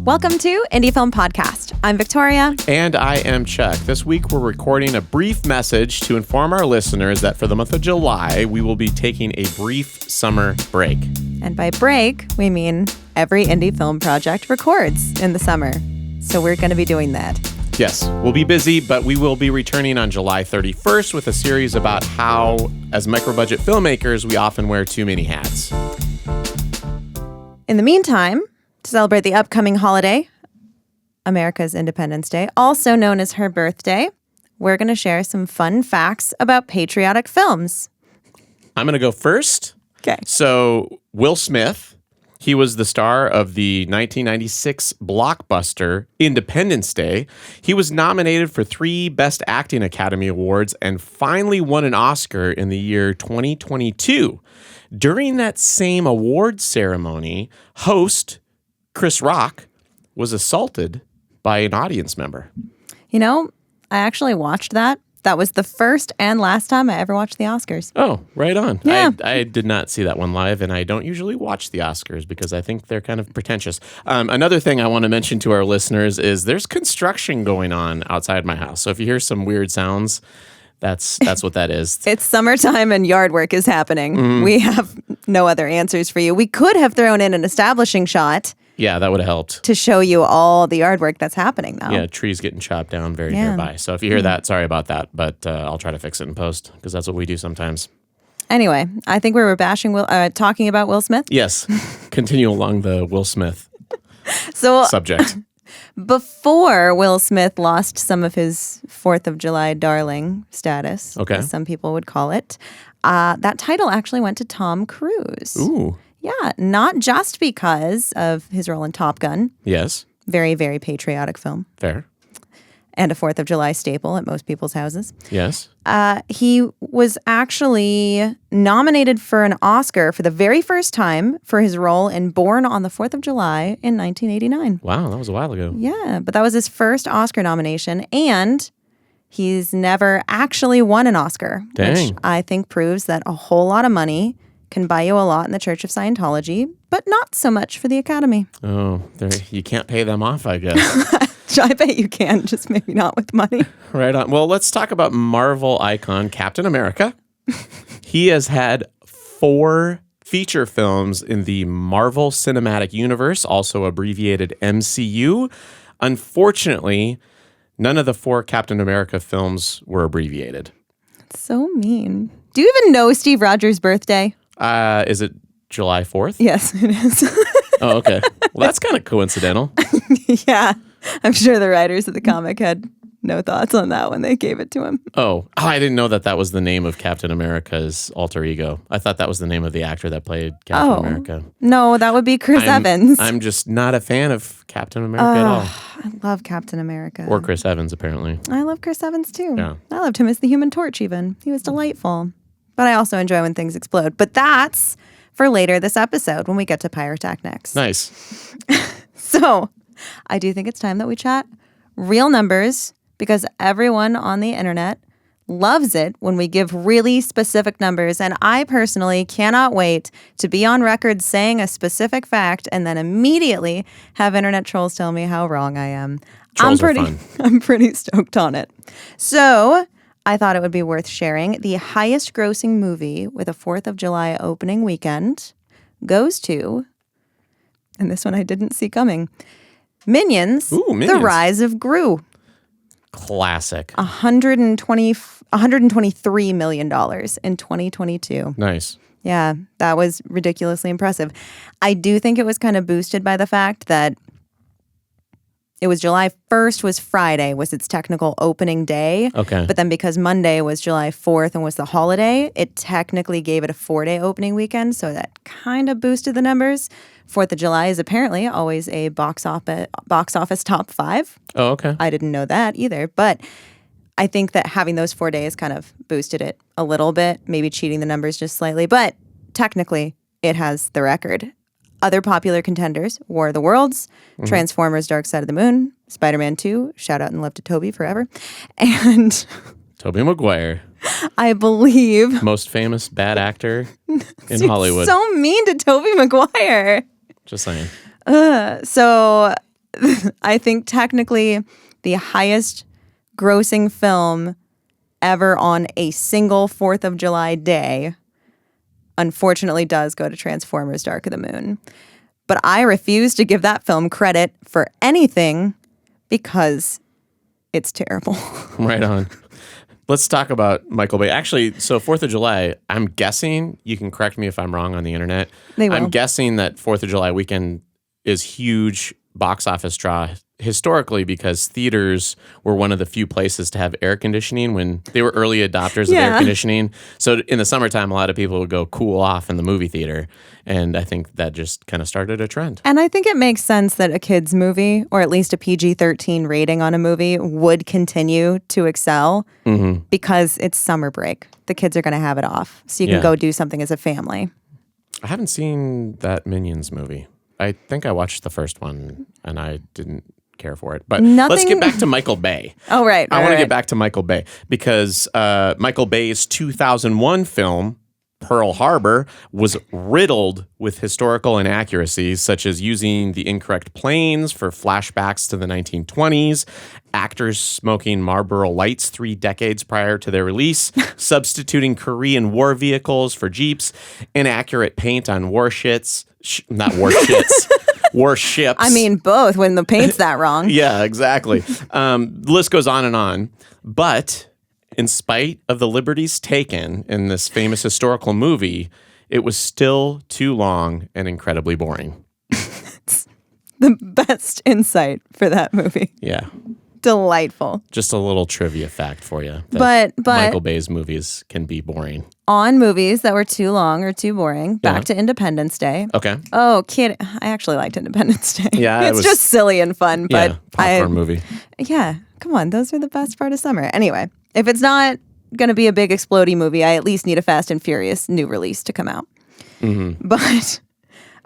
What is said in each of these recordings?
Welcome to Indie Film Podcast. I'm Victoria. And I am Chuck. This week we're recording a brief message to inform our listeners that for the month of July, we will be taking a brief summer break. And by break, we mean every indie film project records in the summer. So we're going to be doing that. Yes, we'll be busy, but we will be returning on July 31st with a series about how, as micro-budget filmmakers, we often wear too many hats. In the meantime, to celebrate the upcoming holiday, America's Independence Day, also known as her birthday, we're going to share some fun facts about patriotic films. I'm going to go first. Okay. So, Will Smith, he was the star of the 1996 blockbuster Independence Day. He was nominated for 3 Best Acting Academy Awards and finally won an Oscar in the year 2022. During that same award ceremony, host Chris Rock was assaulted by an audience member. You know, I actually watched that. That was the first and last time I ever watched the Oscars. Oh, right on. Yeah. I did not see that one live, and I don't usually watch the Oscars because I think they're kind of pretentious. Another thing I want to mention to our listeners is there's construction going on outside my house. So if you hear some weird sounds, that's what that is. It's summertime and yard work is happening. Mm-hmm. We have no other answers for you. We could have thrown in an establishing shot. Yeah, that would have helped. To show you all the yard work that's happening, though. Yeah, trees getting chopped down very nearby. So if you hear that, sorry about that, but I'll try to fix it in post because that's what we do sometimes. Anyway, I think we were talking about Will Smith. Yes, continue along the Will Smith subject. Before Will Smith lost some of his 4th of July darling status, as some people would call it, that title actually went to Tom Cruise. Ooh. Yeah, not just because of his role in Top Gun. Yes. Very, very patriotic film. Fair. And a 4th of July staple at most people's houses. Yes. He was actually nominated for an Oscar for the very first time for his role in Born on the 4th of July in 1989. Wow, that was a while ago. Yeah, but that was his first Oscar nomination, and he's never actually won an Oscar. Dang. Which I think proves that a whole lot of money can buy you a lot in the Church of Scientology, but not so much for the Academy. Oh, you can't pay them off, I guess. I bet you can, just maybe not with money. Right on. Well, let's talk about Marvel icon Captain America. He has had 4 feature films in the Marvel Cinematic Universe, also abbreviated MCU. Unfortunately, none of the 4 Captain America films were abbreviated. So mean. Do you even know Steve Rogers' birthday? Is it July 4th? Yes, it is. Oh, okay. Well, that's kind of coincidental. Yeah. I'm sure the writers of the comic had no thoughts on that when they gave it to him. Oh, I didn't know that was the name of Captain America's alter ego. I thought that was the name of the actor that played Captain America. No, that would be Chris Evans. I'm just not a fan of Captain America at all. I love Captain America. Or Chris Evans, apparently. I love Chris Evans, too. Yeah. I loved him as the Human Torch, even. He was delightful. But I also enjoy when things explode. But that's for later this episode when we get to Pyrotechnics. Nice. So I do think it's time that we chat real numbers because everyone on the internet loves it when we give really specific numbers. And I personally cannot wait to be on record saying a specific fact and then immediately have internet trolls tell me how wrong I am. Trolls are fun. I'm pretty stoked on it. So I thought it would be worth sharing. The highest grossing movie with a 4th of July opening weekend goes to, and this one I didn't see coming, Minions, Minions. The Rise of Gru. Classic. $123 million in 2022. Nice. Yeah, that was ridiculously impressive. I do think it was kind of boosted by the fact that it was July 1st was Friday, was its technical opening day. Okay. But then because Monday was July 4th and was the holiday, it technically gave it a 4-day opening weekend. So that kind of boosted the numbers. 4th of July is apparently always a box office top 5. Oh, okay. I didn't know that either. But I think that having those 4 days kind of boosted it a little bit, maybe cheating the numbers just slightly. But technically, it has the record. Other popular contenders, War of the Worlds, Transformers Dark Side of the Moon, Spider-Man 2, shout out and love to Toby forever, and Tobey Maguire. I believe. Most famous bad actor in Hollywood. So mean to Tobey Maguire. Just saying. So I think technically the highest grossing film ever on a single 4th of July day, unfortunately, does go to Transformers: Dark of the Moon. But I refuse to give that film credit for anything because it's terrible. Right on. Let's talk about Michael Bay. Actually, so 4th of July, I'm guessing, you can correct me if I'm wrong on the internet. They will. I'm guessing that 4th of July weekend is huge box office draw historically because theaters were one of the few places to have air conditioning when they were early adopters of air conditioning. So in the summertime, a lot of people would go cool off in the movie theater. And I think that just kind of started a trend. And I think it makes sense that a kid's movie, or at least a PG-13 rating on a movie, would continue to excel because it's summer break. The kids are going to have it off. So you can go do something as a family. I haven't seen that Minions movie. I think I watched the first one and I didn't care for it. But let's get back to Michael Bay. Oh, right. I want to get back to Michael Bay because Michael Bay's 2001 film, Pearl Harbor, was riddled with historical inaccuracies, such as using the incorrect planes for flashbacks to the 1920s, actors smoking Marlboro Lights 3 decades prior to their release, substituting Korean war vehicles for Jeeps, inaccurate paint on warships. Not warships. Warships. I mean, both when the paint's that wrong. Yeah, exactly. The list goes on and on. But in spite of the liberties taken in this famous historical movie, it was still too long and incredibly boring. The best insight for that movie. Yeah. Delightful. Just a little trivia fact for you. But Michael Bay's movies can be boring. On movies that were too long or too boring, back to Independence Day. Okay. Oh, kid, I actually liked Independence Day. Yeah, it's just silly and fun, but popcorn movie. Yeah, come on, those are the best part of summer. Anyway, if it's not going to be a big explodey movie, I at least need a Fast and Furious new release to come out. But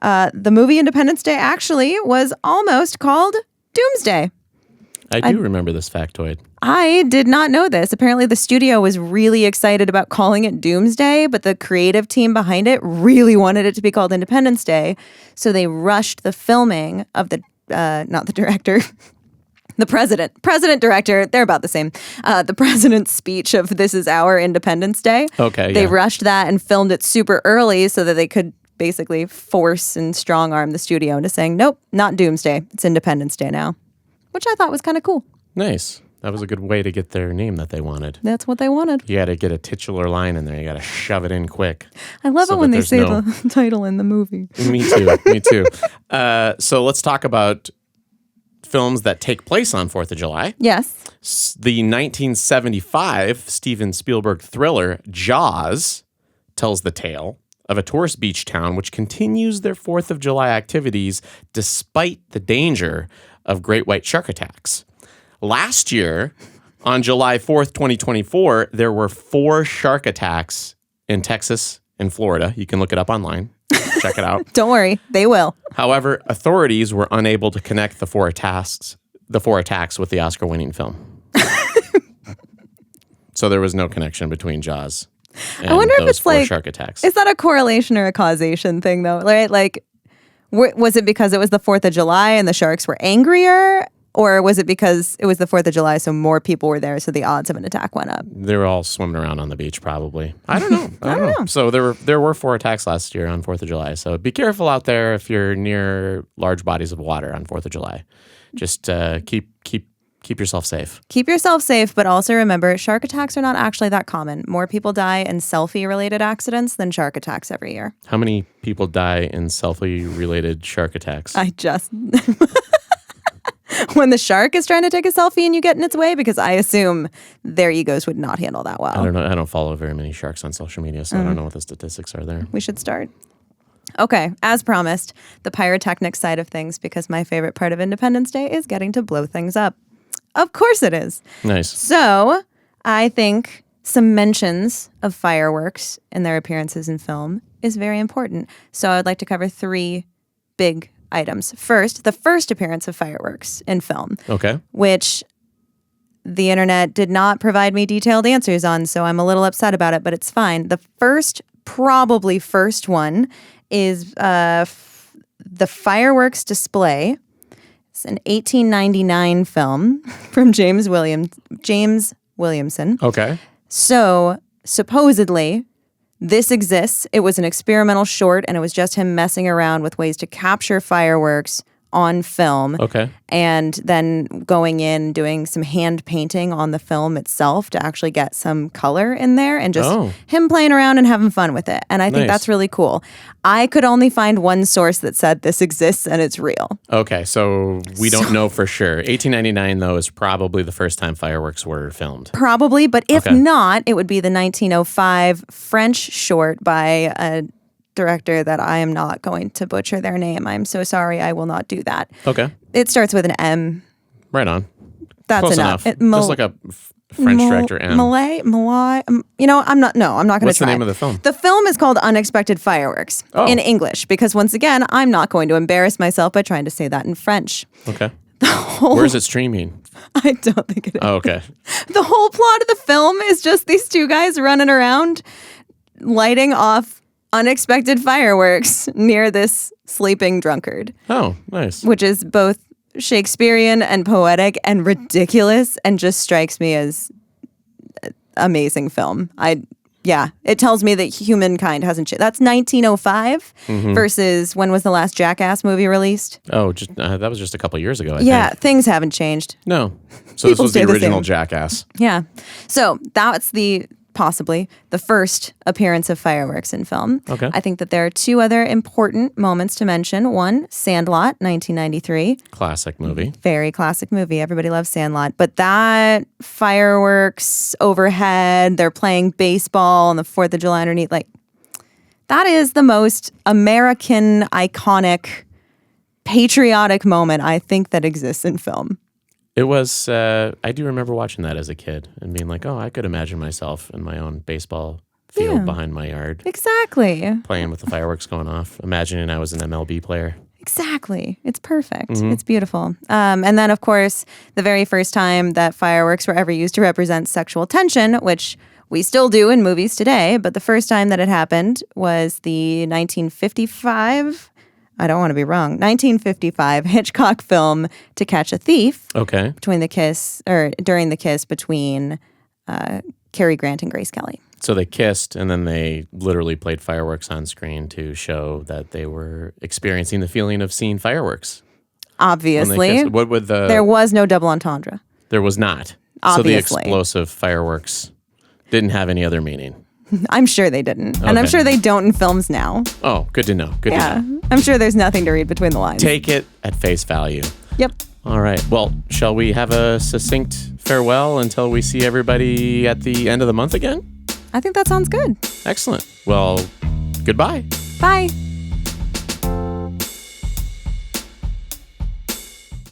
the movie Independence Day actually was almost called Doomsday. I do remember this factoid. I did not know this. Apparently, the studio was really excited about calling it Doomsday, but the creative team behind it really wanted it to be called Independence Day. So they rushed the filming of the, not the director, the president director, they're about the same. The president's speech of This Is Our Independence Day. Okay. They rushed that and filmed it super early so that they could basically force and strong arm the studio into saying, nope, not Doomsday. It's Independence Day now, which I thought was kind of cool. Nice. That was a good way to get their name that they wanted. That's what they wanted. You got to get a titular line in there. You got to shove it in quick. I love it when they say the title in the movie. Me too. Me too. So let's talk about films that take place on 4th of July. Yes. The 1975 Steven Spielberg thriller Jaws tells the tale of a tourist beach town which continues their 4th of July activities despite the danger of great white shark attacks. Last year, on July 4th, 2024, there were 4 shark attacks in Texas and Florida. You can look it up online. Check it out. Don't worry, they will. However, authorities were unable to connect the 4 attacks with the Oscar-winning film. So there was no connection between Jaws and I wonder if it's 4 like shark attacks. Is that a correlation or a causation thing, though? Right? Like, was it because it was the 4th of July and the sharks were angrier? Or was it because it was the 4th of July, so more people were there, so the odds of an attack went up? They were all swimming around on the beach, probably. I don't know. I don't know. So there were 4 attacks last year on 4th of July. So be careful out there if you're near large bodies of water on 4th of July. Just keep yourself safe. Keep yourself safe, but also remember, shark attacks are not actually that common. More people die in selfie-related accidents than shark attacks every year. How many people die in selfie-related shark attacks? When the shark is trying to take a selfie and you get in its way, because I assume their egos would not handle that well. I don't know. I don't follow very many sharks on social media, so I don't know what the statistics are there. We should start. Okay, as promised, the pyrotechnic side of things, because my favorite part of Independence Day is getting to blow things up. Of course it is. Nice. So I think some mentions of fireworks and their appearances in film is very important. So I would like to cover 3 big items. First, the first appearance of fireworks in film. Okay. Which the internet did not provide me detailed answers on, so I'm a little upset about it, but it's fine. The probably first one is the fireworks display It's an 1899 film from James Williamson. Okay. So supposedly this exists. It was an experimental short, and it was just him messing around with ways to capture fireworks on film. Okay. And then going in, doing some hand painting on the film itself to actually get some color in there, and just him playing around and having fun with it. And I think that's really cool. I could only find one source that said this exists and it's real. Okay, so we don't know for sure. 1899, though, is probably the first time fireworks were filmed. Probably, but if not, it would be the 1905 French short by a director that I am not going to butcher their name. I'm so sorry. I will not do that. Okay. It starts with an M. Right on. That's Close enough. Just like a French director M. Malay? You know, I'm not going to try. What's the name of the film? The film is called Unexpected Fireworks in English, because once again, I'm not going to embarrass myself by trying to say that in French. Okay. Where is it streaming? I don't think it is. Oh, okay. The whole plot of the film is just these two guys running around lighting off unexpected fireworks near this sleeping drunkard. Oh, nice. Which is both Shakespearean and poetic and ridiculous, and just strikes me as amazing film. It tells me that humankind hasn't changed. That's 1905 versus when was the last Jackass movie released? Oh, that was just a couple years ago, I think. Things haven't changed. No. So this was the original Jackass. Yeah. So that's possibly the first appearance of fireworks in film. Okay. I think that there are two other important moments to mention. One, Sandlot, 1993. Classic movie. Very classic movie. Everybody loves Sandlot. But that fireworks overhead, they're playing baseball on the 4th of July underneath, that is the most American, iconic, patriotic moment I think that exists in film. It was, I do remember watching that as a kid and being like, oh, I could imagine myself in my own baseball field behind my yard. Exactly. Playing with the fireworks going off, imagining I was an MLB player. Exactly. It's perfect. It's beautiful. And then, of course, the very first time that fireworks were ever used to represent sexual tension, which we still do in movies today, but the first time that it happened was the 1955 I don't want to be wrong, 1955 Hitchcock film To Catch a Thief. Okay. During the kiss between Cary Grant and Grace Kelly. So they kissed, and then they literally played fireworks on screen to show that they were experiencing the feeling of seeing fireworks. Obviously. What would there was no double entendre. There was not. Obviously. So the explosive fireworks didn't have any other meaning. I'm sure they didn't. Okay. And I'm sure they don't in films now. Oh, good to know. Good to know. I'm sure there's nothing to read between the lines. Take it at face value. Yep. All right. Well, shall we have a succinct farewell until we see everybody at the end of the month again? I think that sounds good. Excellent. Well, goodbye. Bye.